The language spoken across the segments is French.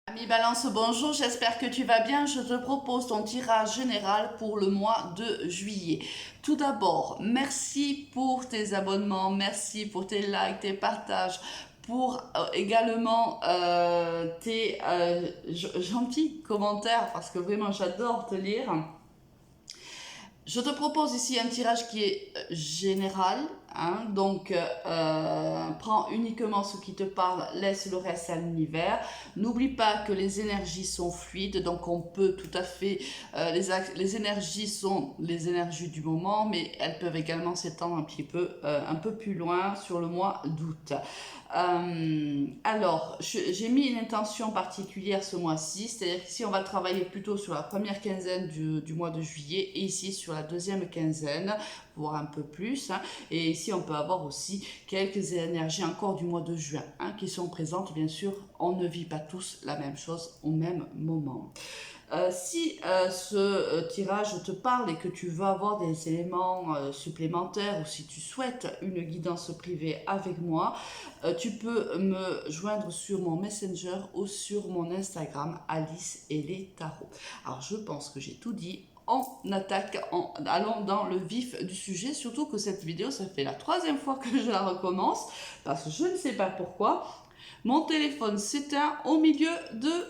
Ami Balance, bonjour, j'espère que tu vas bien. Je te propose ton tirage général pour le mois de juillet. Tout d'abord, merci pour tes abonnements, merci pour tes likes, tes partages, pour également tes gentils commentaires, parce que vraiment j'adore te lire. Je te propose ici un tirage qui est général, hein, donc prends uniquement ce qui te parle, laisse le reste à l'univers. N'oublie pas que les énergies sont fluides, donc on peut tout à fait, les énergies sont les énergies du moment, mais elles peuvent également s'étendre un peu plus loin sur le mois d'août. Alors, j'ai mis une intention particulière ce mois-ci, c'est-à-dire qu'ici on va travailler plutôt sur la première quinzaine du mois de juillet et ici sur la deuxième quinzaine, voire un peu plus. Hein, et ici on peut avoir aussi quelques énergies encore du mois de juin qui sont présentes. Bien sûr, on ne vit pas tous la même chose au même moment. Si ce tirage te parle et que tu veux avoir des éléments supplémentaires ou si tu souhaites une guidance privée avec moi, tu peux me joindre sur mon Messenger ou sur mon Instagram Alice et les tarots. Alors je pense que j'ai tout dit. On attaque, allons dans le vif du sujet, surtout que cette vidéo, ça fait la troisième fois que je la recommence, parce que je ne sais pas pourquoi. Mon téléphone s'éteint au milieu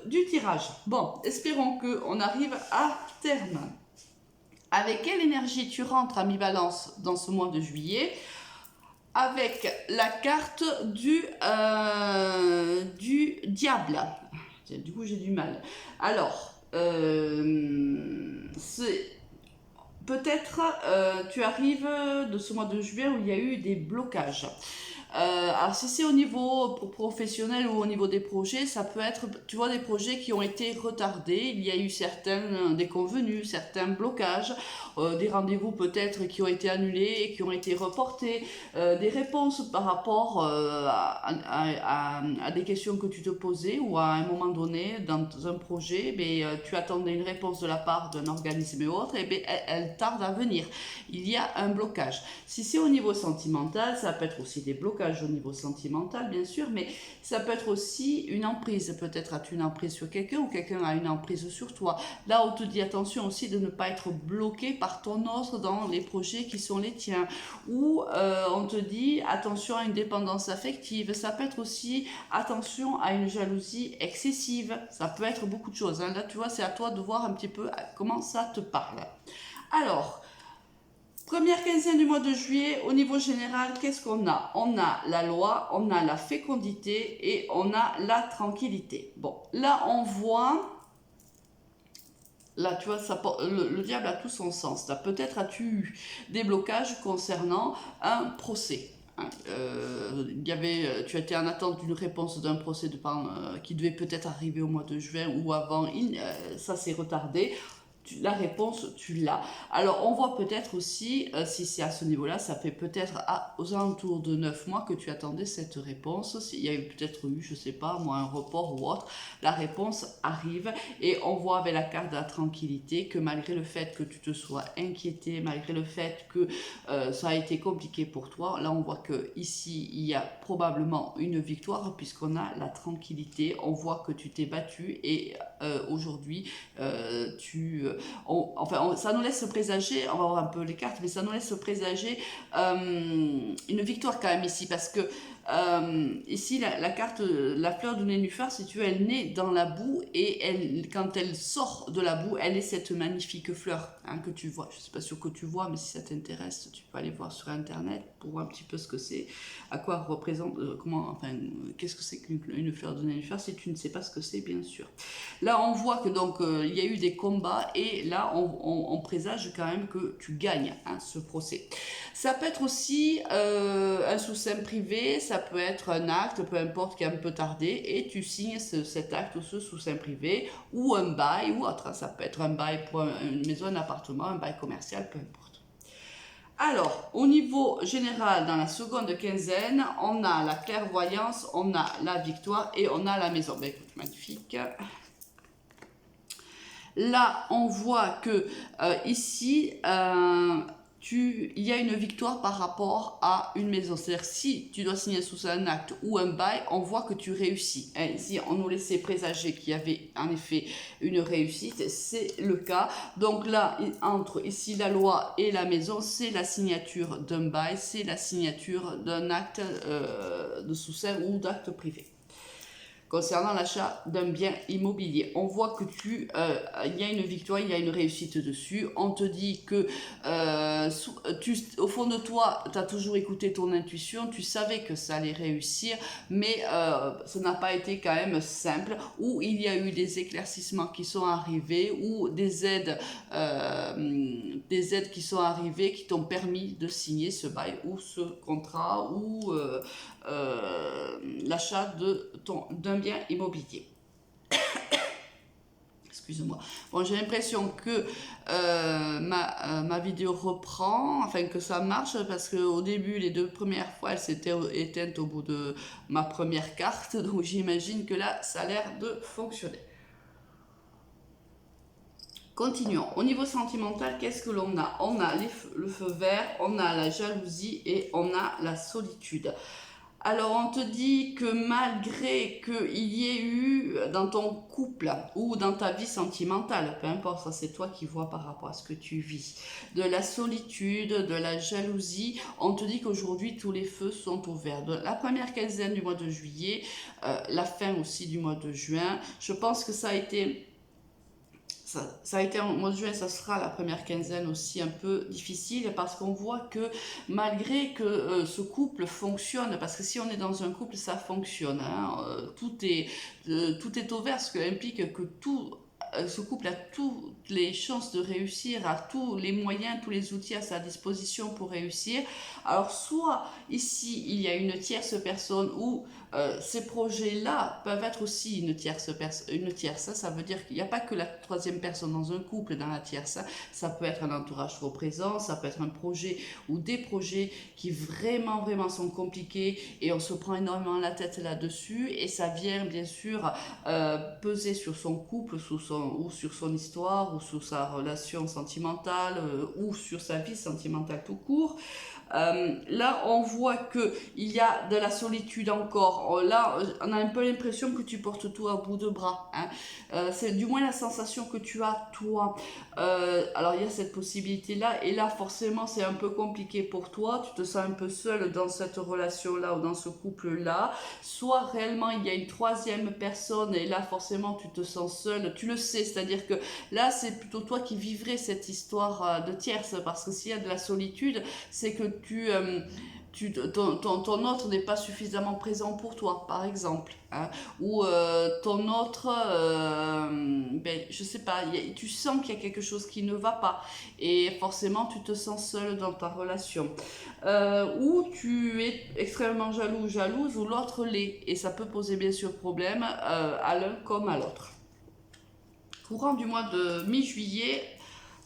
du tirage. Bon, espérons qu'on arrive à terme. Avec quelle énergie tu rentres à mi-balance dans ce mois de juillet? Avec la carte du diable. Du coup, j'ai du mal. Alors, peut-être tu arrives de ce mois de juillet où il y a eu des blocages. Alors si c'est au niveau professionnel ou au niveau des projets, ça peut être, tu vois, des projets qui ont été retardés, il y a eu certaines déconvenues, certains blocages, des rendez-vous peut-être qui ont été annulés et qui ont été reportés, des réponses par rapport à des questions que tu te posais ou à un moment donné dans un projet, mais tu attendais une réponse de la part d'un organisme ou autre, et bien elle tarde à venir. Il y a un blocage. Si c'est au niveau sentimental, ça peut être aussi des blocages au niveau sentimental, bien sûr, mais ça peut être aussi une emprise. Peut-être as-tu une emprise sur quelqu'un ou quelqu'un a une emprise sur toi. Là, on te dit attention aussi de ne pas être bloqué par ton autre dans les projets qui sont les tiens. Ou on te dit attention à une dépendance affective. Ça peut être aussi attention à une jalousie excessive. Ça peut être beaucoup de choses. Hein. Là, tu vois, c'est à toi de voir un petit peu comment ça te parle. Alors, première quinzaine du mois de juillet, au niveau général, qu'est-ce qu'on a? On a la loi, on a la fécondité et on a la tranquillité. Bon, là on voit, là tu vois, le diable a tout son sens. Là peut-être as-tu eu des blocages concernant un procès. Tu étais en attente d'une réponse d'un procès qui devait peut-être arriver au mois de juin ou avant, ça s'est retardé. La réponse, tu l'as. Alors, on voit peut-être aussi, si c'est à ce niveau-là, ça fait peut-être aux alentours de 9 mois que tu attendais cette réponse. Il y a peut-être eu, je sais pas, moi, un report ou autre. La réponse arrive et on voit avec la carte de la tranquillité que malgré le fait que tu te sois inquiété, malgré le fait que ça a été compliqué pour toi, là, on voit que ici, il y a probablement une victoire puisqu'on a la tranquillité. On voit que tu t'es battu et aujourd'hui, ça nous laisse présager, on va voir un peu les cartes, mais ça nous laisse présager une victoire quand même ici, parce que ici la carte, la fleur du nénuphar, si tu veux, elle naît dans la boue et quand elle sort de la boue, elle est cette magnifique fleur que tu vois. Je ne suis pas sûre que tu vois, mais si ça t'intéresse, tu peux aller voir sur internet pour voir un petit peu ce que c'est, à quoi représente, qu'est-ce que c'est qu'une fleur de nénuphar, si tu ne sais pas ce que c'est, bien sûr. Là, on voit que donc il y a eu des combats et là, on présage quand même que tu gagnes ce procès. Ça peut être aussi un sous-seing privé, ça peut être un acte, peu importe, qui a un peu tardé, et tu signes cet acte ou ce sous-seing privé, ou un bail, ou autre. Ça peut être un bail pour une maison, un appartement, un bail commercial, peu importe. Alors, au niveau général, dans la seconde quinzaine, on a la clairvoyance, on a la victoire et on a la maison. Ben, écoute, magnifique. Là, on voit que ici, il y a une victoire par rapport à une maison. C'est-à-dire si tu dois signer sous un acte ou un bail, on voit que tu réussis. Ici, on nous laissait présager qu'il y avait en effet une réussite, c'est le cas. Donc là, entre ici la loi et la maison, c'est la signature d'un bail, c'est la signature d'un acte de sous-serre ou d'acte privé. Concernant l'achat d'un bien immobilier, on voit que il y a une victoire, il y a une réussite dessus. On te dit que au fond de toi, tu as toujours écouté ton intuition, tu savais que ça allait réussir, mais ça n'a pas été quand même simple, ou il y a eu des éclaircissements qui sont arrivés, ou des aides qui sont arrivées qui t'ont permis de signer ce bail ou ce contrat ou l'achat d'un bien immobilier. Excuse-moi. Bon, j'ai l'impression que ma vidéo reprend, enfin que ça marche, parce qu'au début, les 2 premières fois, elle s'était éteinte au bout de ma première carte, donc j'imagine que là, ça a l'air de fonctionner. Continuons. Au niveau sentimental, qu'est-ce que l'on a? On a le feu vert, on a la jalousie et on a la solitude. Alors, on te dit que malgré qu'il y ait eu dans ton couple ou dans ta vie sentimentale, peu importe, ça c'est toi qui vois par rapport à ce que tu vis, de la solitude, de la jalousie, on te dit qu'aujourd'hui tous les feux sont ouverts. De la première quinzaine du mois de juillet, la fin aussi du mois de juin, je pense que ça a été en mois de juin, ça sera la première quinzaine aussi un peu difficile parce qu'on voit que malgré que ce couple fonctionne, parce que si on est dans un couple, ça fonctionne, hein, tout est ouvert, ce qui implique que ce couple a toutes les chances de réussir, a tous les moyens, tous les outils à sa disposition pour réussir. Alors soit ici il y a une tierce personne ou ces projets-là peuvent être aussi une tierce. Ça veut dire qu'il n'y a pas que la troisième personne dans un couple, dans la tierce. Ça peut être un entourage trop présent, ça peut être un projet ou des projets qui vraiment sont compliqués et on se prend énormément la tête là-dessus et ça vient bien sûr peser sur son couple, ou sur son histoire, ou sur sa relation sentimentale, ou sur sa vie sentimentale tout court. Là, on voit qu'il y a de la solitude encore. Là, on a un peu l'impression que tu portes tout à bout de bras. Hein. C'est du moins la sensation que tu as, toi. Alors, il y a cette possibilité-là. Et là, forcément, c'est un peu compliqué pour toi. Tu te sens un peu seul dans cette relation-là ou dans ce couple-là. Soit réellement, il y a une troisième personne et là, forcément, tu te sens seul. Tu le sais, c'est-à-dire que là, c'est plutôt toi qui vivrais cette histoire de tierce. Parce que s'il y a de la solitude, c'est que ton autre n'est pas suffisamment présent pour toi, par exemple. Hein, ou ton autre, je sais pas, tu sens qu'il y a quelque chose qui ne va pas. Et forcément, tu te sens seul dans ta relation. Ou tu es extrêmement jaloux ou jalouse, ou l'autre l'est. Et ça peut poser bien sûr problème à l'un comme à l'autre. Courant du mois de mi-juillet,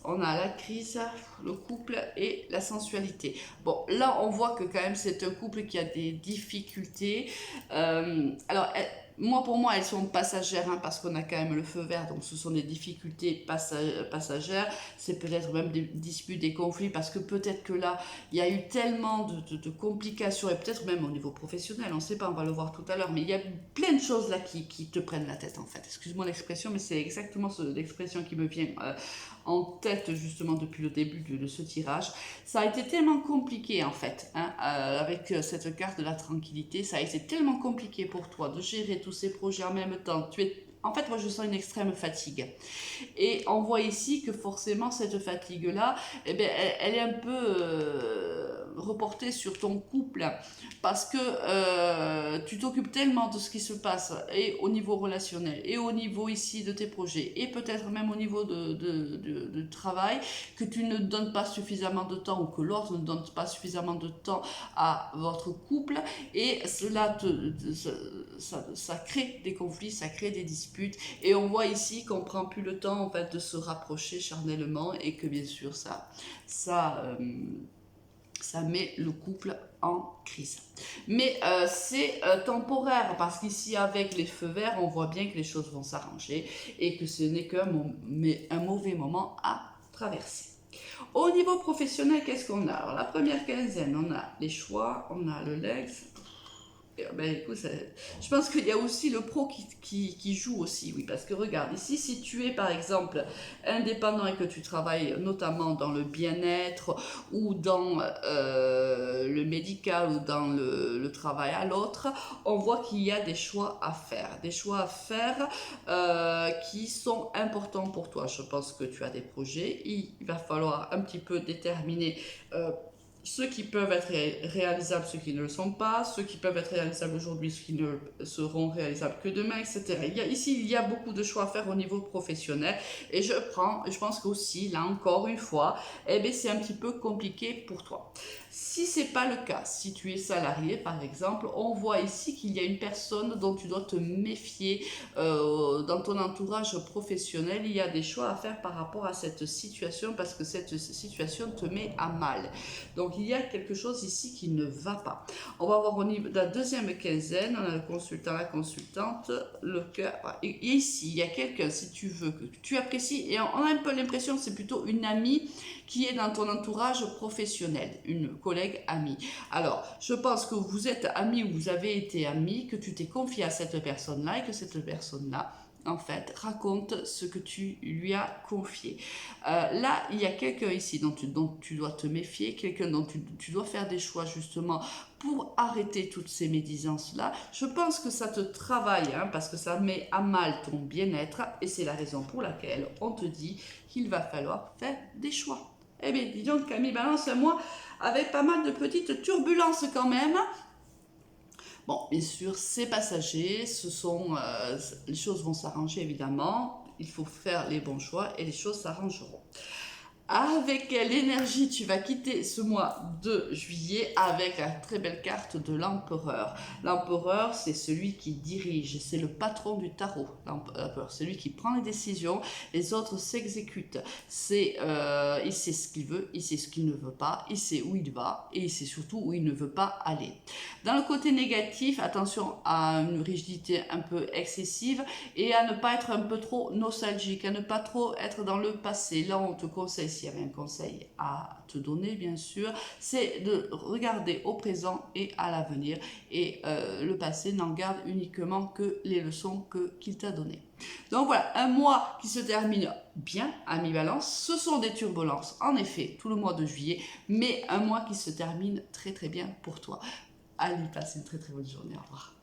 on a la crise, le couple et la sensualité. Bon, là, on voit que quand même, c'est un couple qui a des difficultés. Alors, pour moi, elles sont passagères, hein, parce qu'on a quand même le feu vert, donc ce sont des difficultés passagères. C'est peut-être même des disputes, des conflits, parce que peut-être que là, il y a eu tellement de complications, et peut-être même au niveau professionnel, on ne sait pas, on va le voir tout à l'heure, mais il y a plein de choses là qui te prennent la tête, en fait. Excuse-moi l'expression, mais c'est exactement l'expression qui me vient en tête justement depuis le début de ce tirage. Ça a été tellement compliqué en fait, hein, avec cette carte de la tranquillité, ça a été tellement compliqué pour toi de gérer tous ces projets en même temps. En fait, moi je sens une extrême fatigue. Et on voit ici que forcément cette fatigue-là, elle est un peu reportée sur ton couple parce que tu t'occupes tellement de ce qui se passe et au niveau relationnel et au niveau ici de tes projets et peut-être même au niveau de travail que tu ne donnes pas suffisamment de temps ou que l'autre ne donne pas suffisamment de temps à votre couple et cela ça crée des conflits, ça crée des disputes et on voit ici qu'on prend plus le temps en fait de se rapprocher charnellement et que bien sûr ça met le couple en crise. Mais c'est temporaire parce qu'ici avec les feux verts on voit bien que les choses vont s'arranger et que ce n'est qu'un mauvais moment à traverser. Au niveau professionnel, qu'est-ce qu'on a? Alors, la première quinzaine, on a les choix, on a le legs. Ben, écoute, je pense qu'il y a aussi le pro qui joue aussi, oui, parce que regarde, ici, si tu es par exemple indépendant et que tu travailles notamment dans le bien-être ou dans le médical ou dans le travail à l'autre, on voit qu'il y a des choix à faire qui sont importants pour toi. Je pense que tu as des projets, il va falloir un petit peu déterminer ceux qui peuvent être réalisables, ceux qui ne le sont pas, ceux qui peuvent être réalisables aujourd'hui, ceux qui ne seront réalisables que demain, etc. Ici, il y a beaucoup de choix à faire au niveau professionnel et je pense qu'aussi, là encore une fois, eh bien, c'est un petit peu compliqué pour toi. Si ce n'est pas le cas, si tu es salarié par exemple, on voit ici qu'il y a une personne dont tu dois te méfier dans ton entourage professionnel. Il y a des choix à faire par rapport à cette situation parce que cette situation te met à mal. Donc il y a quelque chose ici qui ne va pas. On va voir au niveau de la deuxième quinzaine, on a le consultant, la consultante, le cœur. Et ici, il y a quelqu'un, si tu veux, que tu apprécies, et on a un peu l'impression que c'est plutôt une amie qui est dans ton entourage professionnel, une collègue amie. Alors, je pense que vous êtes amis ou vous avez été amis, que tu t'es confié à cette personne-là et que cette personne-là, en fait, raconte ce que tu lui as confié. Là, il y a quelqu'un ici dont tu dois te méfier, quelqu'un dont tu dois faire des choix justement pour arrêter toutes ces médisances-là. Je pense que ça te travaille, hein, parce que ça met à mal ton bien-être et c'est la raison pour laquelle on te dit qu'il va falloir faire des choix. Eh bien, dis donc, Camille Balance, moi, avec pas mal de petites turbulences quand même. Bon, bien sûr, c'est passager, les choses vont s'arranger évidemment, il faut faire les bons choix et les choses s'arrangeront. Avec quelle énergie tu vas quitter ce mois de juillet avec la très belle carte de l'empereur. L'empereur, c'est celui qui dirige, c'est le patron du tarot. L'empereur, c'est lui qui prend les décisions, les autres s'exécutent. Il sait ce qu'il veut, il sait ce qu'il ne veut pas, il sait où il va et il sait surtout où il ne veut pas aller. Dans le côté négatif, attention à une rigidité un peu excessive et à ne pas être un peu trop nostalgique, à ne pas trop être dans le passé. Là, on te conseille, s'il y avait un conseil à te donner, bien sûr, c'est de regarder au présent et à l'avenir. Et le passé n'en garde uniquement que les leçons qu'il t'a données. Donc voilà, un mois qui se termine bien à mi-balance. Ce sont des turbulences, en effet, tout le mois de juillet, mais un mois qui se termine très très bien pour toi. Allez, passe une très très bonne journée. Au revoir.